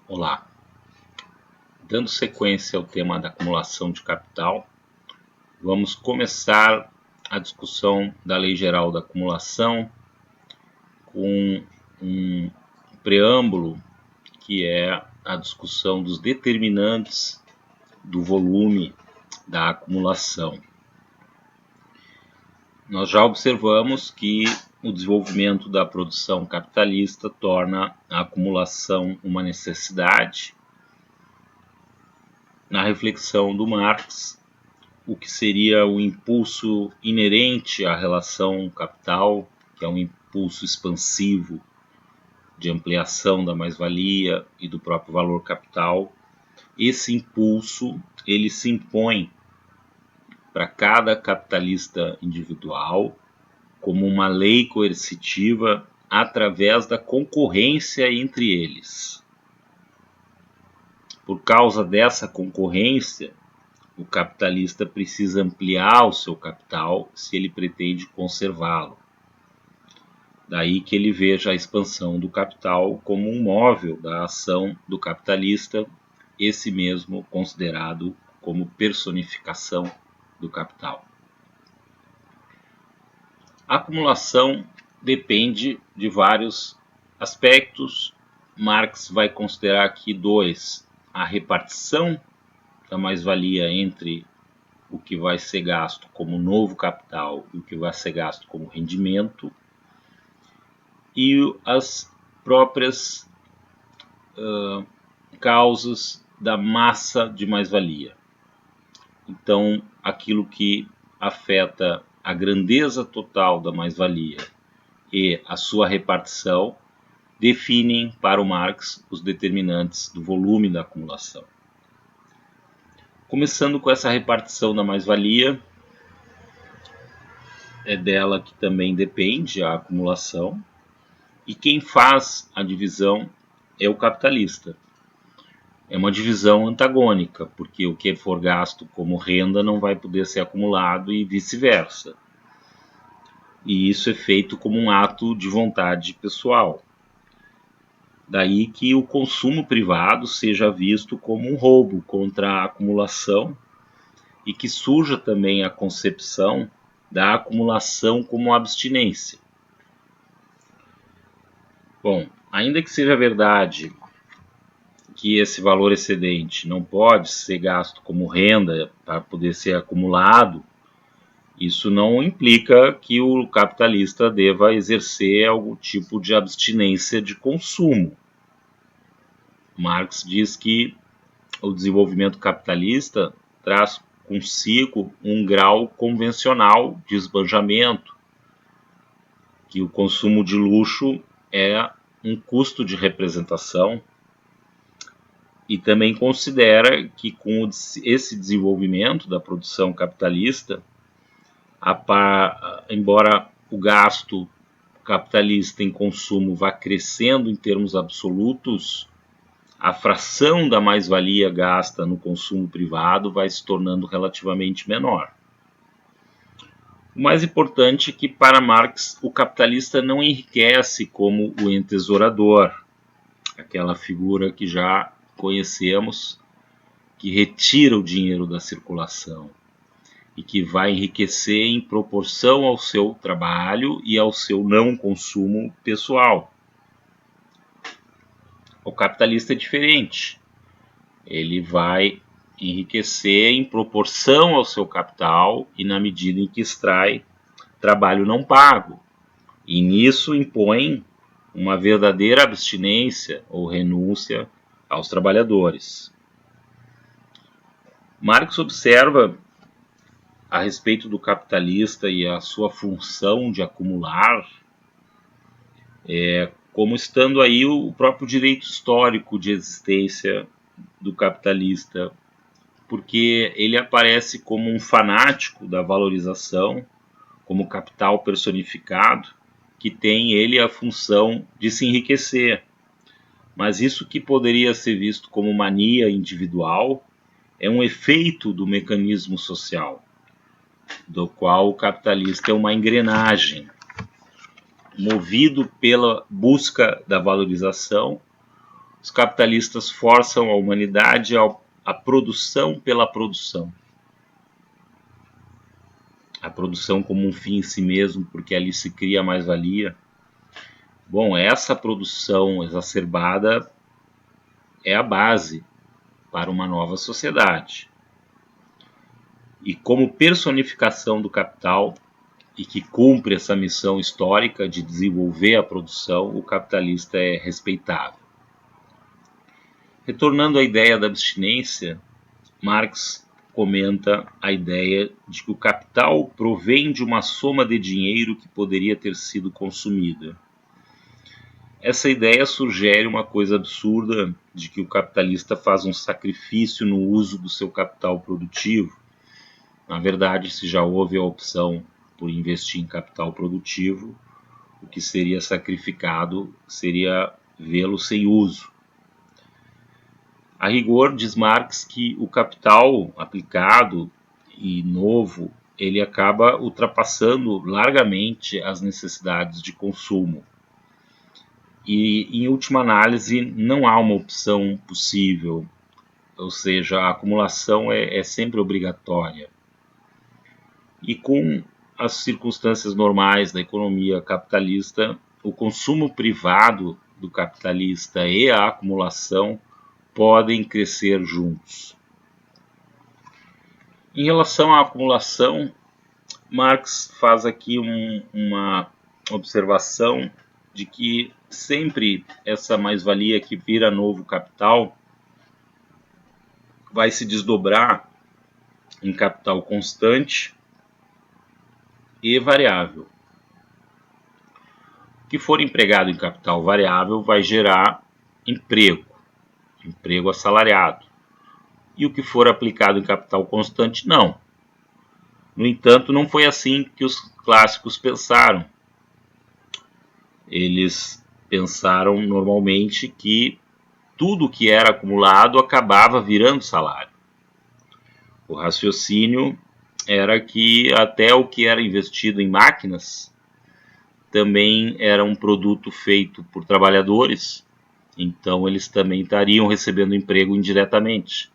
Olá, dando sequência ao tema da acumulação de capital, vamos começar a discussão da Lei Geral da Acumulação com um preâmbulo que é a discussão dos determinantes do volume da acumulação. Nós já observamos que o desenvolvimento da produção capitalista torna a acumulação uma necessidade. Na reflexão do Marx, o que seria o impulso inerente à relação capital, que é um impulso expansivo de ampliação da mais-valia e do próprio valor capital, esse impulso ele se impõe para cada capitalista individual como uma lei coercitiva através da concorrência entre eles. Por causa dessa concorrência, o capitalista precisa ampliar o seu capital se ele pretende conservá-lo. Daí que ele veja a expansão do capital como um móvel da ação do capitalista, esse mesmo considerado como personificação do capital. A acumulação depende de vários aspectos. Marx vai considerar aqui dois: a repartição da mais-valia entre o que vai ser gasto como novo capital e o que vai ser gasto como rendimento, e as próprias causas da massa de mais-valia. Então, aquilo que afeta a grandeza total da mais-valia e a sua repartição definem para o Marx os determinantes do volume da acumulação. Começando com essa repartição da mais-valia, é dela que também depende a acumulação, e quem faz a divisão é o capitalista. É uma divisão antagônica, porque o que for gasto como renda não vai poder ser acumulado e vice-versa. E isso é feito como um ato de vontade pessoal. Daí que o consumo privado seja visto como um roubo contra a acumulação e que surja também a concepção da acumulação como abstinência. Bom, ainda que seja verdade que esse valor excedente não pode ser gasto como renda para poder ser acumulado, isso não implica que o capitalista deva exercer algum tipo de abstinência de consumo. Marx diz que o desenvolvimento capitalista traz consigo um grau convencional de esbanjamento, que o consumo de luxo é um custo de representação, e também considera que com esse desenvolvimento da produção capitalista, embora o gasto capitalista em consumo vá crescendo em termos absolutos, a fração da mais-valia gasta no consumo privado vai se tornando relativamente menor. O mais importante é que, para Marx, o capitalista não enriquece como o entesourador, aquela figura que já conhecemos, que retira o dinheiro da circulação e que vai enriquecer em proporção ao seu trabalho e ao seu não consumo pessoal. O capitalista é diferente. Ele vai enriquecer em proporção ao seu capital e na medida em que extrai trabalho não pago. E nisso impõe uma verdadeira abstinência ou renúncia aos trabalhadores. Marx observa a respeito do capitalista e a sua função de acumular, como estando aí o próprio direito histórico de existência do capitalista, porque ele aparece como um fanático da valorização, como capital personificado, que tem ele a função de se enriquecer. Mas isso que poderia ser visto como mania individual é um efeito do mecanismo social, do qual o capitalista é uma engrenagem, movido pela busca da valorização, os capitalistas forçam a humanidade à produção pela produção. A produção como um fim em si mesmo, porque ali se cria mais-valia. Bom, essa produção exacerbada é a base para uma nova sociedade. E como personificação do capital, e que cumpre essa missão histórica de desenvolver a produção, o capitalista é respeitável. Retornando à ideia da abstinência, Marx comenta a ideia de que o capital provém de uma soma de dinheiro que poderia ter sido consumida. Essa ideia sugere uma coisa absurda de que o capitalista faz um sacrifício no uso do seu capital produtivo. Na verdade, se já houve a opção por investir em capital produtivo, o que seria sacrificado seria vê-lo sem uso. A rigor, diz Marx que o capital aplicado e novo, ele acaba ultrapassando largamente as necessidades de consumo. E, em última análise, não há uma opção possível, ou seja, a acumulação é sempre obrigatória. E com as circunstâncias normais da economia capitalista, o consumo privado do capitalista e a acumulação podem crescer juntos. Em relação à acumulação, Marx faz aqui uma observação de que sempre essa mais-valia que vira novo capital vai se desdobrar em capital constante e variável. O que for empregado em capital variável vai gerar emprego assalariado. E o que for aplicado em capital constante, não. No entanto, não foi assim que os clássicos pensaram. Eles pensaram normalmente que tudo que era acumulado acabava virando salário. O raciocínio era que até o que era investido em máquinas também era um produto feito por trabalhadores, então eles também estariam recebendo emprego indiretamente.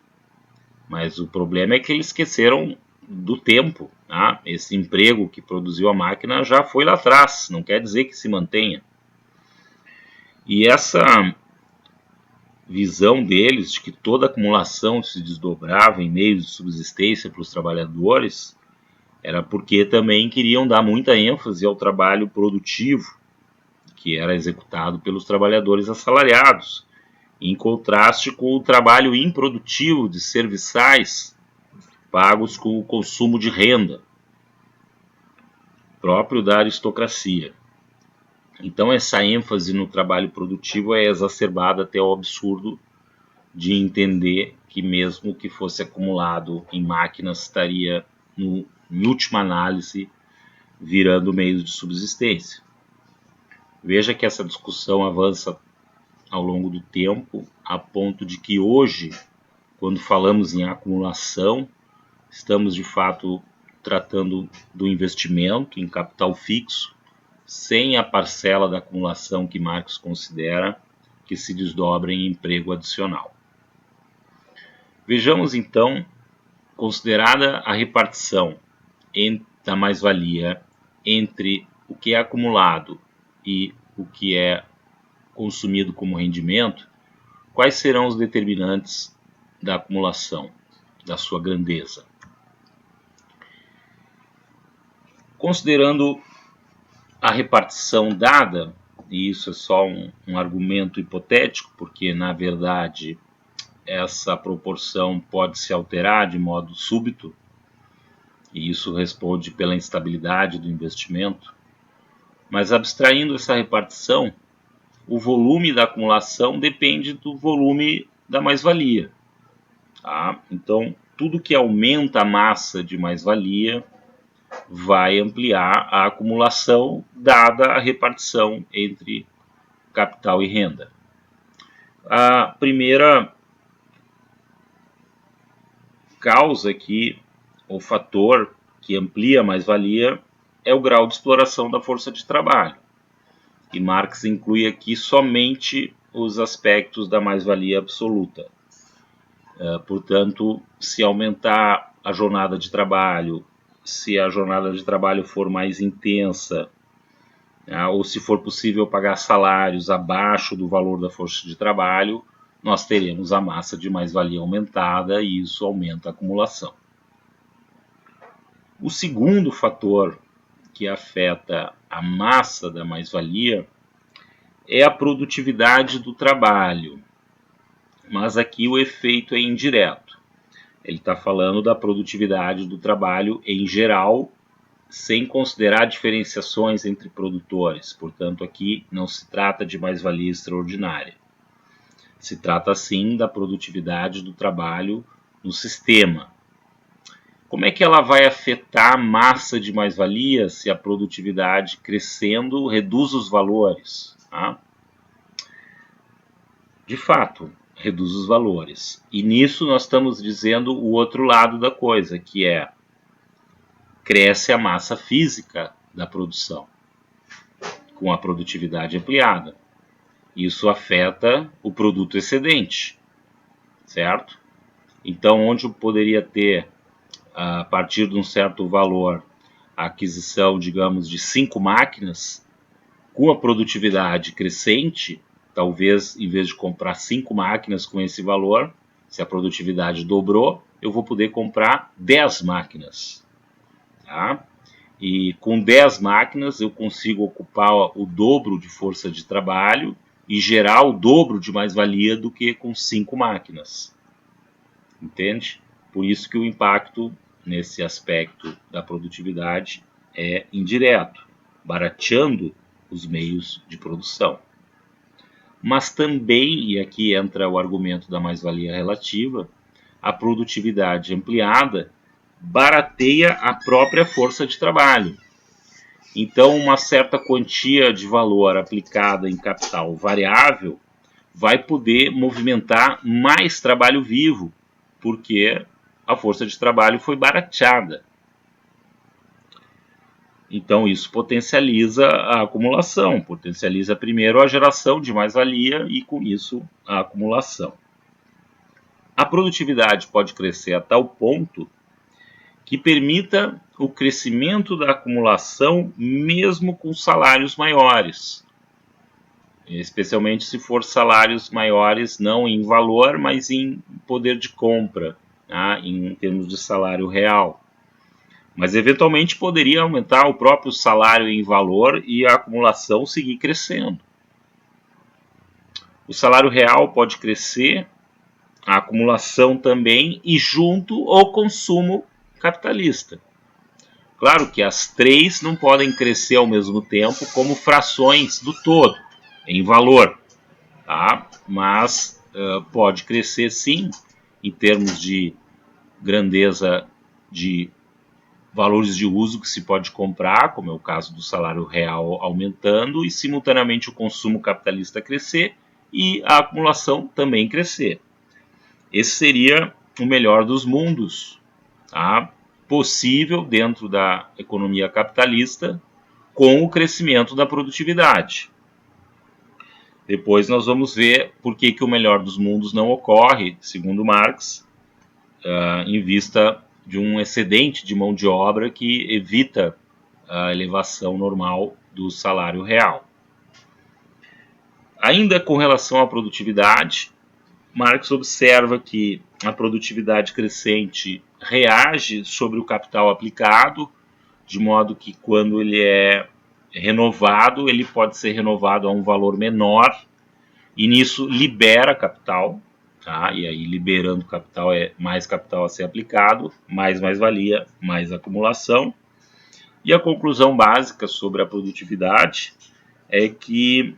Mas o problema é que eles esqueceram do tempo. Tá? Esse emprego que produziu a máquina já foi lá atrás, não quer dizer que se mantenha. E essa visão deles de que toda acumulação se desdobrava em meios de subsistência para os trabalhadores era porque também queriam dar muita ênfase ao trabalho produtivo, que era executado pelos trabalhadores assalariados, em contraste com o trabalho improdutivo de serviçais pagos com o consumo de renda, próprio da aristocracia. Então essa ênfase no trabalho produtivo é exacerbada até o absurdo de entender que mesmo que fosse acumulado em máquinas estaria, em última análise, virando meios de subsistência. Veja que essa discussão avança ao longo do tempo, a ponto de que hoje, quando falamos em acumulação, estamos de fato tratando do investimento em capital fixo, sem a parcela da acumulação que Marx considera que se desdobra em emprego adicional. Vejamos então, considerada a repartição da mais-valia entre o que é acumulado e o que é consumido como rendimento, quais serão os determinantes da acumulação, da sua grandeza. Considerando a repartição dada, e isso é só um argumento hipotético, porque na verdade essa proporção pode se alterar de modo súbito, e isso responde pela instabilidade do investimento, mas abstraindo essa repartição, o volume da acumulação depende do volume da mais-valia. Tá? Então, tudo que aumenta a massa de mais-valia vai ampliar a acumulação, dada a repartição entre capital e renda. A primeira causa aqui, o fator que amplia a mais-valia, é o grau de exploração da força de trabalho. E Marx inclui aqui somente os aspectos da mais-valia absoluta. Portanto, se aumentar a jornada de trabalho, se a jornada de trabalho for mais intensa, ou se for possível pagar salários abaixo do valor da força de trabalho, nós teremos a massa de mais-valia aumentada e isso aumenta a acumulação. O segundo fator que afeta a massa da mais-valia é a produtividade do trabalho, mas aqui o efeito é indireto. Ele está falando da produtividade do trabalho em geral, sem considerar diferenciações entre produtores. Portanto, aqui não se trata de mais-valia extraordinária. Se trata, sim, da produtividade do trabalho no sistema. Como é que ela vai afetar a massa de mais-valia se a produtividade crescendo reduz os valores? De fato, reduz os valores. E nisso nós estamos dizendo o outro lado da coisa, que é cresce a massa física da produção, com a produtividade ampliada. Isso afeta o produto excedente, certo? Então, onde eu poderia ter, a partir de um certo valor, a aquisição, digamos, de 5 máquinas, com a produtividade crescente, talvez, em vez de comprar 5 máquinas com esse valor, se a produtividade dobrou, eu vou poder comprar 10 máquinas. Tá? E com 10 máquinas eu consigo ocupar o dobro de força de trabalho e gerar o dobro de mais-valia do que com 5 máquinas. Entende? Por isso que o impacto nesse aspecto da produtividade é indireto, barateando os meios de produção. Mas também, e aqui entra o argumento da mais-valia relativa, a produtividade ampliada barateia a própria força de trabalho. Então, uma certa quantia de valor aplicada em capital variável vai poder movimentar mais trabalho vivo, porque a força de trabalho foi barateada. Então, isso potencializa a acumulação, potencializa primeiro a geração de mais-valia e, com isso, a acumulação. A produtividade pode crescer a tal ponto que permita o crescimento da acumulação mesmo com salários maiores, especialmente se for salários maiores não em valor, mas em poder de compra, tá? Em termos de salário real. Mas eventualmente poderia aumentar o próprio salário em valor e a acumulação seguir crescendo. O salário real pode crescer, a acumulação também, e junto o consumo capitalista. Claro que as três não podem crescer ao mesmo tempo como frações do todo, em valor, tá? Mas pode crescer sim, em termos de grandeza de valores de uso que se pode comprar, como é o caso do salário real aumentando, e simultaneamente o consumo capitalista crescer e a acumulação também crescer. Esse seria o melhor dos mundos, tá? Possível dentro da economia capitalista com o crescimento da produtividade. Depois nós vamos ver por que o melhor dos mundos não ocorre, segundo Marx, em vista de um excedente de mão de obra que evita a elevação normal do salário real. Ainda com relação à produtividade, Marx observa que a produtividade crescente reage sobre o capital aplicado, de modo que quando ele é renovado, ele pode ser renovado a um valor menor, e nisso libera capital, tá? E aí liberando capital é mais capital a ser aplicado, mais-valia, mais acumulação. E a conclusão básica sobre a produtividade é que,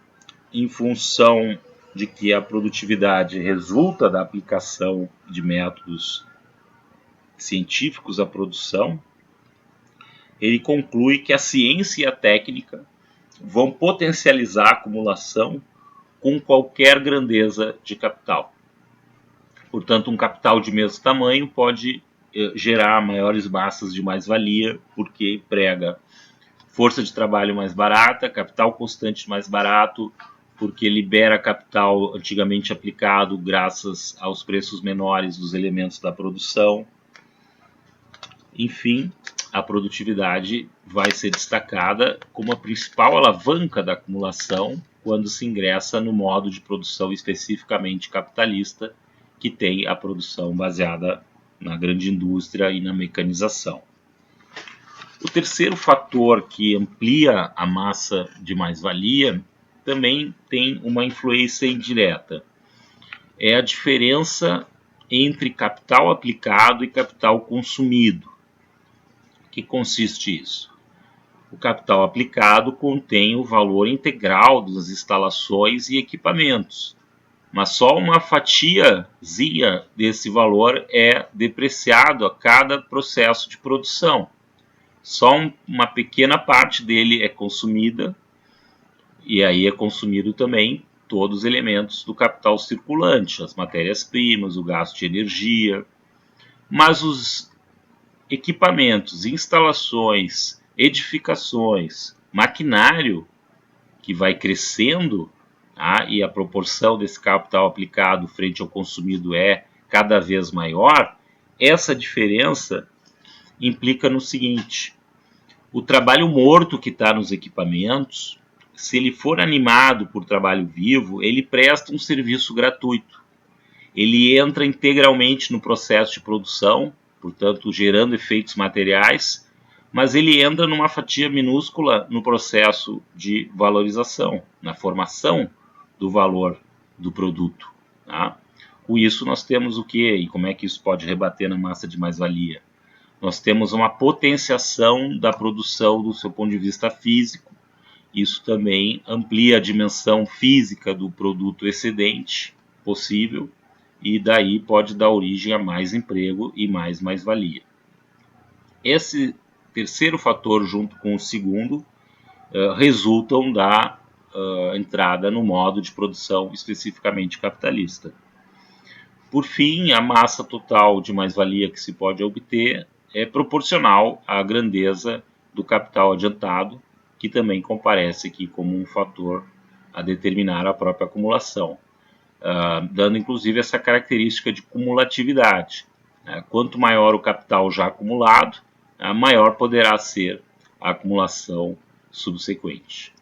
em função de que a produtividade resulta da aplicação de métodos científicos à produção, ele conclui que a ciência e a técnica vão potencializar a acumulação com qualquer grandeza de capital. Portanto, um capital de mesmo tamanho pode gerar maiores massas de mais-valia, porque emprega força de trabalho mais barata, capital constante mais barato, porque libera capital antigamente aplicado graças aos preços menores dos elementos da produção. Enfim, a produtividade vai ser destacada como a principal alavanca da acumulação quando se ingressa no modo de produção especificamente capitalista, que tem a produção baseada na grande indústria e na mecanização. O terceiro fator que amplia a massa de mais-valia também tem uma influência indireta. É a diferença entre capital aplicado e capital consumido. O que consiste isso? O capital aplicado contém o valor integral das instalações e equipamentos, mas só uma fatiazinha desse valor é depreciado a cada processo de produção. Só uma pequena parte dele é consumida, e aí é consumido também todos os elementos do capital circulante, as matérias-primas, o gasto de energia, mas os equipamentos, instalações, edificações, maquinário que vai crescendo, tá? E a proporção desse capital aplicado frente ao consumido é cada vez maior, essa diferença implica no seguinte: o trabalho morto que está nos equipamentos, se ele for animado por trabalho vivo, ele presta um serviço gratuito. Ele entra integralmente no processo de produção, portanto gerando efeitos materiais, mas ele entra numa fatia minúscula no processo de valorização, na formação do valor do produto. Tá? Com isso nós temos o que? E como é que isso pode rebater na massa de mais-valia? Nós temos uma potenciação da produção do seu ponto de vista físico. Isso também amplia a dimensão física do produto excedente possível e daí pode dar origem a mais emprego e mais-valia. Esse terceiro fator, junto com o segundo, resultam da entrada no modo de produção especificamente capitalista. Por fim, a massa total de mais-valia que se pode obter é proporcional à grandeza do capital adiantado, que também comparece aqui como um fator a determinar a própria acumulação, dando inclusive essa característica de cumulatividade. Quanto maior o capital já acumulado, maior poderá ser a acumulação subsequente.